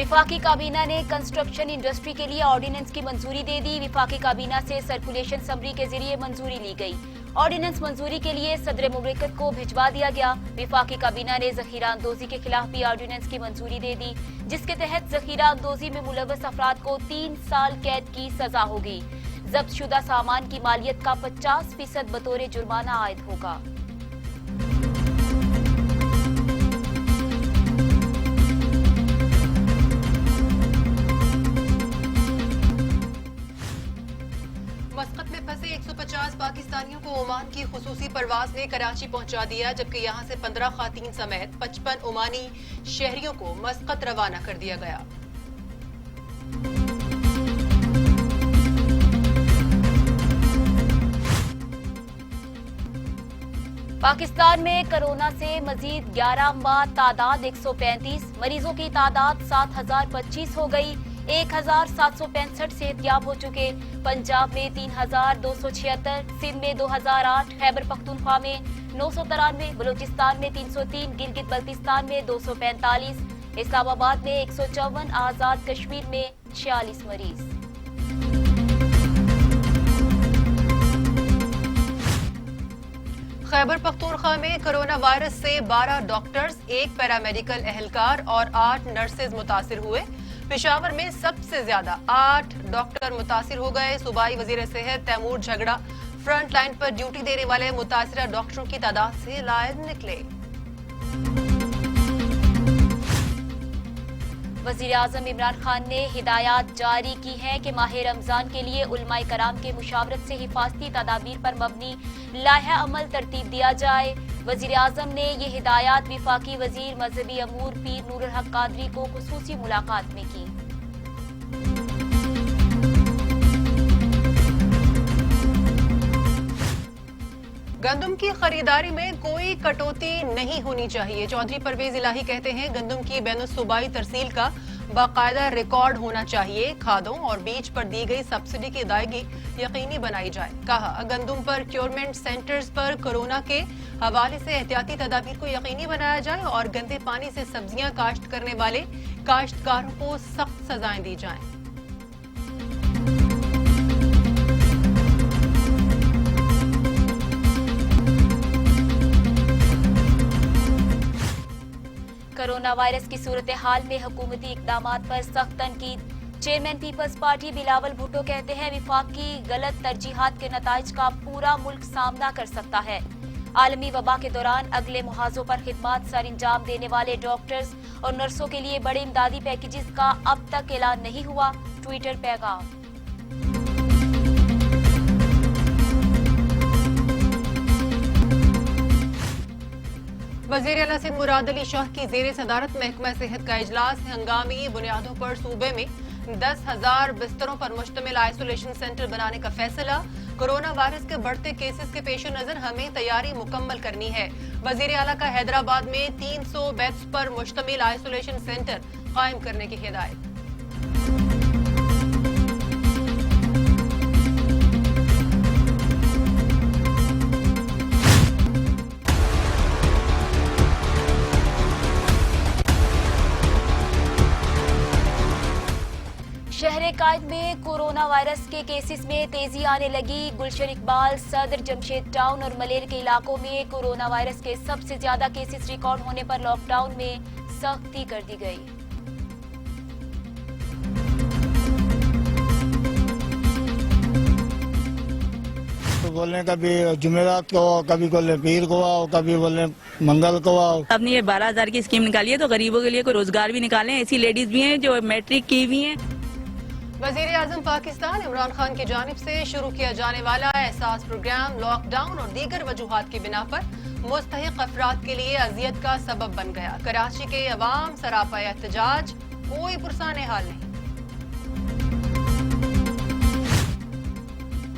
विफाकी काबीना ने construction industry के लिए ऑर्डिनेंस की मंजूरी दे दी। विफाकी काबीना से सर्कुलेशन समरी के जरिए मंजूरी ली गई। ऑर्डिनेंस मंजूरी के लिए सदर मुमलिकत को भिजवा दिया गया। विफाकी काबीना ने जखीरा अंदोजी के खिलाफ भी ऑर्डिनेंस की मंजूरी दे दी, जिसके तहत जखीरा अंदोजी में मुलव्वस अफराद को 3 साल कैद की सजा होगी। जब्त शुदा सामान की मालियत का 50% बतौर जुर्माना आयद होगा। मस्कत में फंसे 150 पाकिस्तानियों को ओमान की खुसूसी परवाज ने कराची पहुंचा दिया, जबकि यहां से 15 खातीन समेत 55 ओमानी शहरियों को मस्कत रवाना कर दिया गया। पाकिस्तान में कोरोना से मजीद 11 अमवात, तादाद 135, मरीजों की तादाद 7025 हो गई। 1765 सेहतियाब हो चुके। पंजाब में 3276, सिंध में 2008, खैबर पख्तूनख्वा में 993, बलूचिस्तान में 303, गिलगित बल्तिस्तान में 245, इस्लामाबाद में 154, आजाद कश्मीर में 46 मरीज। खैबर पख्तूनख्वा में कोरोना वायरस से 12 डॉक्टर्स, 1 पैरामेडिकल एहलकार और 8 नर्सेज मुतासिर हुए। पेशावर में सबसे ज्यादा 8 डॉक्टर मुतासिर हो गए। सूबाई वजीर सेहत तैमूर झगड़ा फ्रंट लाइन पर ड्यूटी देने वाले मुतासिरा डॉक्टरों की तादाद से लायद निकले। वजीर आजम इमरान खान ने हिदायत जारी की है कि माह रमजान के लिए उलमाए कराम के मुशावरत से हिफाजती तदाबीर पर मबनी लाइहा अमल तरतीब दिया जाए। वजीर आजम ने ये हिदायत विफाकी वजीर मजहबी अमूर पीर नूरुल हक कादरी को खुसूसी मुलाकात में की। गंदम की खरीदारी में कोई कटौती नहीं होनी चाहिए। चौधरी परवेज इलाही कहते हैं गंदम की बैनुल-सूबाई तरसील का बाकायदा रिकॉर्ड होना चाहिए। खादों और बीज पर दी गई सब्सिडी की अदायगी यकीनी बनाई जाए। कहा गंदम पर प्योरमेंट सेंटर्स पर कोरोना के हवाले से एहतियाती तदाबीर को यकीनी बनाया जाए और गंदे पानी से सब्जियां काश्त करने वाले काश्तकारों को सख्त सजाएं दी जाएं। कोरोना वायरस की सूरत हाल में हुकूमती इकदामात पर सख्त तनकीद। Chairman Peoples Party Bilawal Bhutto कहते हैं विफाक की गलत तरजीहात के नताइज का पूरा मुल्क सामना कर सकता है। आलमी वबा के दौरान अगले मुहाजों पर खिदमात सर अंजाम देने वाले डॉक्टर्स और नर्सों के लिए बड़े इमदादी पैकेजेस का अब तक ऐलान नहीं हुआ। ट्विटर पैगाम। वज़ीर आला सिंध मुराद अली शाह की ज़ेर सदारत महकमा सेहत का इजलास। हंगामी बुनियादों पर सूबे में 10,000 बिस्तरों पर मुश्तमिल आइसोलेशन सेंटर बनाने का फैसला। कोरोना वायरस के बढ़ते केसेस के पेश नजर हमें तैयारी मुकम्मल करनी है। वज़ीर आला का हैदराबाद में 300 बेड्स पर मुश्तमिल आइसोलेशन सेंटर कायम करने की हिदायत। शहर कायद में कोरोना वायरस के केसेस में तेजी आने लगी। गुलशन इकबाल, सदर, जमशेद टाउन और मलेर के इलाकों में कोरोना वायरस के सबसे ज्यादा केसेस रिकॉर्ड होने पर लॉकडाउन में सख्ती कर दी गई। तो बोलने कभी जुमेरात को आओ, कभी बोलने पीर को आओ, कभी बोलने मंगल को आओ। आपने ये 12,000 की स्कीम निकाली है तो गरीबों के लिए कोई रोजगार भी निकालें। ऐसी लेडीज भी हैं जो मैट्रिक की हुई हैं। वज़ीर आज़म पाकिस्तान इमरान खान की जानिब से शुरू किया जाने वाला एहसास प्रोग्राम लॉकडाउन और दीगर वजूहात की बिना पर मुस्तहिक अफराद के लिए अजियत का सबब बन गया। कराची के अवाम सरापा एहतजाज, कोई पुरसाने हाल नहीं।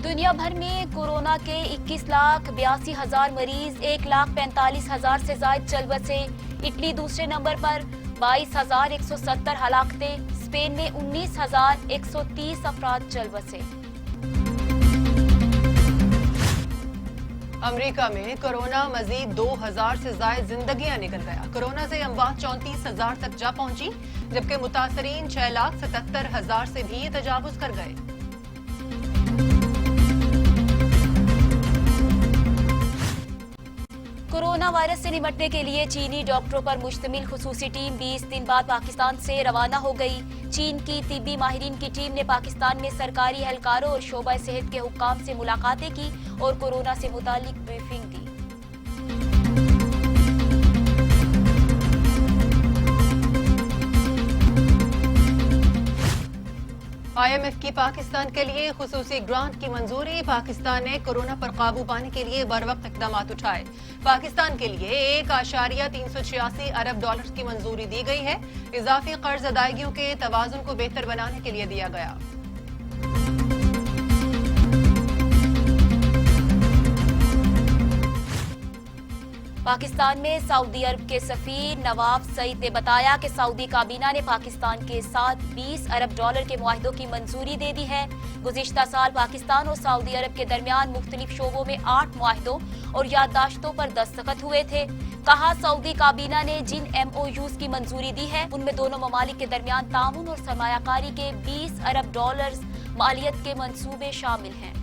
दुनिया भर में कोरोना के 21,82,000 मरीज, 1,45,000 से ज्यादा चल बसे। इटली दूसरे नंबर पर 22,170 हलाकतें। स्पेन में 19,130 अफराद चल बसे। अमेरिका में कोरोना मजीद 2000 से ज्यादा जिंदगियां निकल गया। कोरोना से अमवात 34,000 तक जा पहुंची, जबकि मुतासरीन 6,77,000 से भी तजावुज कर गए। कोरोना वायरस से निपटने के लिए चीनी डॉक्टरों पर मुश्तमिल खुसूसी टीम 20 दिन बाद पाकिस्तान से रवाना हो गई। चीन की तिब्बी माहिरीन की टीम ने पाकिस्तान में सरकारी एहलकारों और शोबा सेहत के हुक्काम से मुलाकातें की और कोरोना से मुतालिक ब्रीफिंग दी। IMF की पाकिस्तान के लिए खुसूसी ग्रांट की मंजूरी। पाकिस्तान ने कोरोना पर काबू पाने के लिए बरवक्त इकदाम उठाए। पाकिस्तान के लिए 1.386 अरब डॉलर की मंजूरी दी गई है। इजाफी कर्ज अदायगियों के तवाजुन को बेहतर बनाने के लिए दिया गया। पाकिस्तान में सऊदी अरब के सफीर नवाफ सईद ने बताया कि सऊदी काबीना ने पाकिस्तान के साथ 20 अरब डॉलर के मुआहिदों की मंजूरी दे दी है। गुज़िश्ता साल पाकिस्तान और सऊदी अरब के दरमियान मुख्तलिफ शोबों में 8 मुआहिदों और याददाश्तों पर दस्तखत हुए थे। कहा, सऊदी काबीना ने जिन MOUs की मंजूरी दी है उनमें दोनों ममालिक के दरमियान ताउन और सरमायाकारी के 20 अरब डॉलर मालियत के मंसूबे शामिल हैं।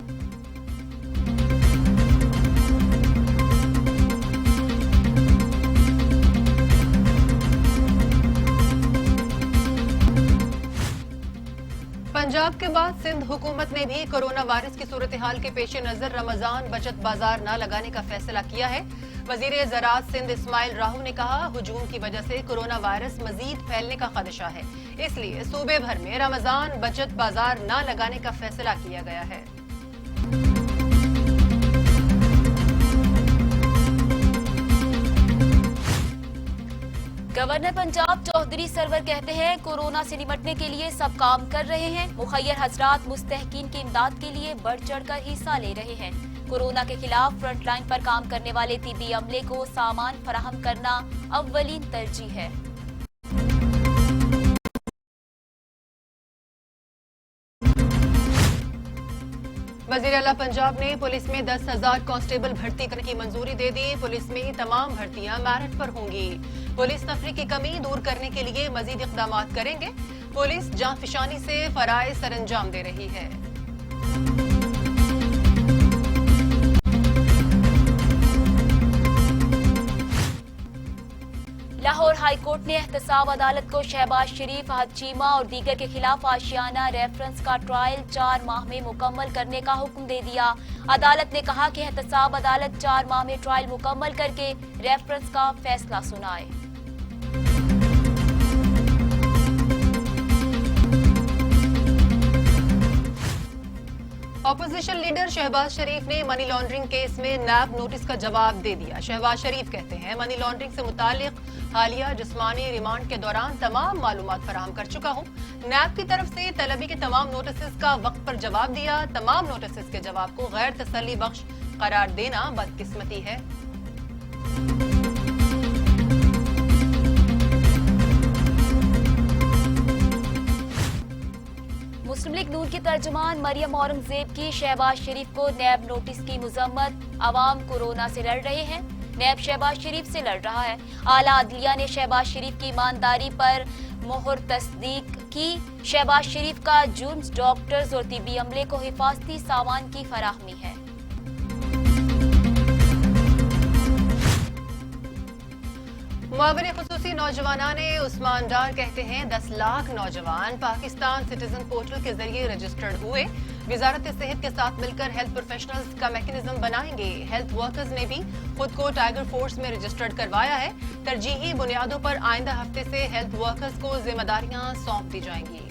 पंजाब के बाद सिंध हुकूमत ने भी कोरोना वायरस की सूरत हाल के पेश नजर रमजान बचत बाजार न लगाने का फैसला किया है। वजीर ज़राअत सिंध इस्माइल राहू ने कहा, हुजूम की वजह से कोरोना वायरस मजीद फैलने का खदशा है, इसलिए सूबे भर में रमजान बचत बाजार न लगाने का फैसला किया गया है। गवर्नर पंजाब चौधरी सरवर कहते हैं, कोरोना से निपटने के लिए सब काम कर रहे हैं। मुखय्यर हजरात मुस्तहकीन की इमदाद के लिए बढ़ चढ़कर हिस्सा ले रहे हैं। कोरोना के खिलाफ फ्रंट लाइन पर काम करने वाले तिब्बी अमले को सामान फराहम करना अव्वलीन तरजीह है। वजीर आला पंजाब ने पुलिस में 10,000 कांस्टेबल भर्ती करने की मंजूरी दे दी। पुलिस में तमाम भर्तियां मेरिट पर होंगी। पुलिस तफरी की कमी दूर करने के लिए मजीद इकदाम करेंगे। पुलिस जांफिशानी से फराइज सरअंजाम दे रही है। लाहौर हाई कोर्ट ने एहतसाब अदालत को शहबाज शरीफ, अहद चीमा और दीगर के खिलाफ आशियाना रेफरेंस का ट्रायल 4 माह में मुकम्मल करने का हुक्म दे दिया। अदालत ने कहा कि एहतसाब अदालत 4 माह में ट्रायल मुकम्मल करके रेफरेंस का फैसला सुनाए। ऑपोजिशन लीडर शहबाज शरीफ ने मनी लॉन्ड्रिंग केस में नैब नोटिस का जवाब दे दिया। शहबाज शरीफ कहते हैं, मनी लॉन्ड्रिंग से मुतालिक हालिया जिस्मानी रिमांड के दौरान तमाम मालूमात फराहम कर चुका हूं। नैब की तरफ से तलबी के तमाम नोटिस का वक्त पर जवाब दिया। तमाम नोटिस के जवाब को गैर तसल्ली बख्श करार देना बदकिस्मती है। मुस्लिम लीग नून की तर्जुमान मरियम औरंगजेब की शहबाज शरीफ को नैब नोटिस की मुजम्मत। अवाम कोरोना से लड़ रहे हैं, नैब शहबाज शरीफ से लड़ रहा है। आला अदलिया ने शहबाज शरीफ की ईमानदारी पर मोहर तस्दीक की। शहबाज शरीफ का जुर्म डॉक्टर्स और तिब्बी अमले को हिफाजती सामान की फराहमी है। मुआविन खुसूसी नौजवानाने उस्मान डार कहते हैं, 10 लाख नौजवान पाकिस्तान सिटीजन पोर्टल के जरिए रजिस्टर्ड हुए। वजारत सेहत के साथ मिलकर हेल्थ प्रोफेशनल्स का मैकेनिज्म बनाएंगे। हेल्थ वर्कर्स ने भी खुद को टाइगर फोर्स में रजिस्टर्ड करवाया है। तरजीही बुनियादों पर आइंदा हफ्ते से हेल्थ वर्कर्स को जिम्मेदारियां सौंप दी जाएंगी।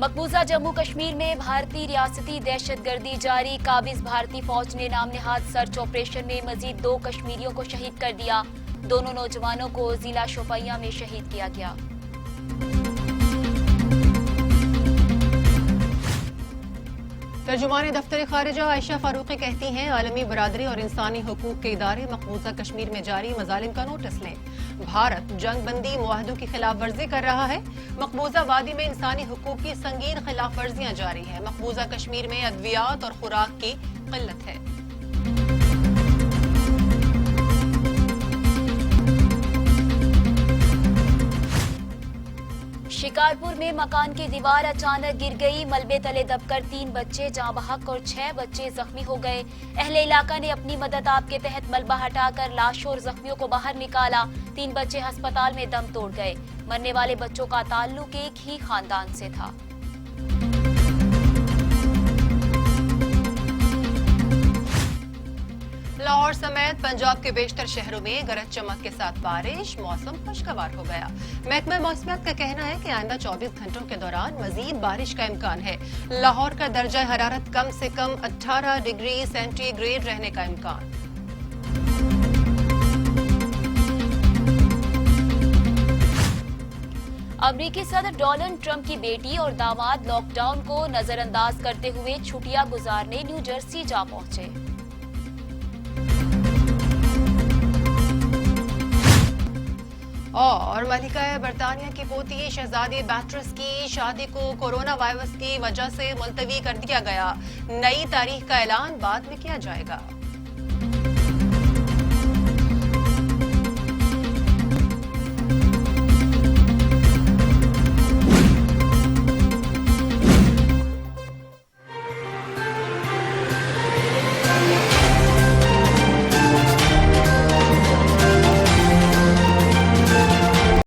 मकबूजा जम्मू कश्मीर में भारतीय रियासती दहशतगर्दी जारी। काबिज भारतीय फौज ने नाम नेहाद सर्च ऑपरेशन में मजीद 2 कश्मीरियों को शहीद कर दिया। दोनों नौजवानों को जिला शोपियां में शहीद किया गया। तर्जुमान दफ्तर खारिजा आयशा फारूकी कहती हैं आलमी बरादरी और इंसानी हकूक के इदारे मकबूजा कश्मीर में जारी मजालिम का नोटिस लें। भारत जंग बंदी मुआहदों की खिलाफ वर्जी कर रहा है। मकबूजा वादी में इंसानी हकूक की संगीन खिलाफ वर्जियां जारी है। मकबूजा कश्मीर में अद्वियात और खुराक की किल्लत है। शिकारपुर में मकान की दीवार अचानक गिर गई। मलबे तले दबकर 3 बच्चे जाँ बहक और 6 बच्चे जख्मी हो गए। अहले इलाका ने अपनी मदद आप के तहत मलबा हटाकर लाशों और जख्मियों को बाहर निकाला। 3 बच्चे अस्पताल में दम तोड़ गए। मरने वाले बच्चों का ताल्लुक एक ही खानदान से था। लाहौर समेत पंजाब के बेशतर शहरों में गरज चमक के साथ बारिश, मौसम खुशगवार हो गया। महकमा मौसमियात का कहना है कि आइंदा 24 घंटों के दौरान मजीद बारिश का इम्कान है। लाहौर का दर्जा हरारत कम से कम 18 डिग्री सेंटीग्रेड रहने का इम्कान। अमेरिकी सदर डोनाल्ड ट्रंप की बेटी और दामाद लॉकडाउन को नजरअंदाज करते हुए छुट्टियां गुजारने न्यू जर्सी जा पहुंचे। और मलिका बरतानिया की पोती शहजादी बैट्रिस की शादी को कोरोना वायरस की वजह से मुलतवी कर दिया गया। नई तारीख का ऐलान बाद में किया जाएगा।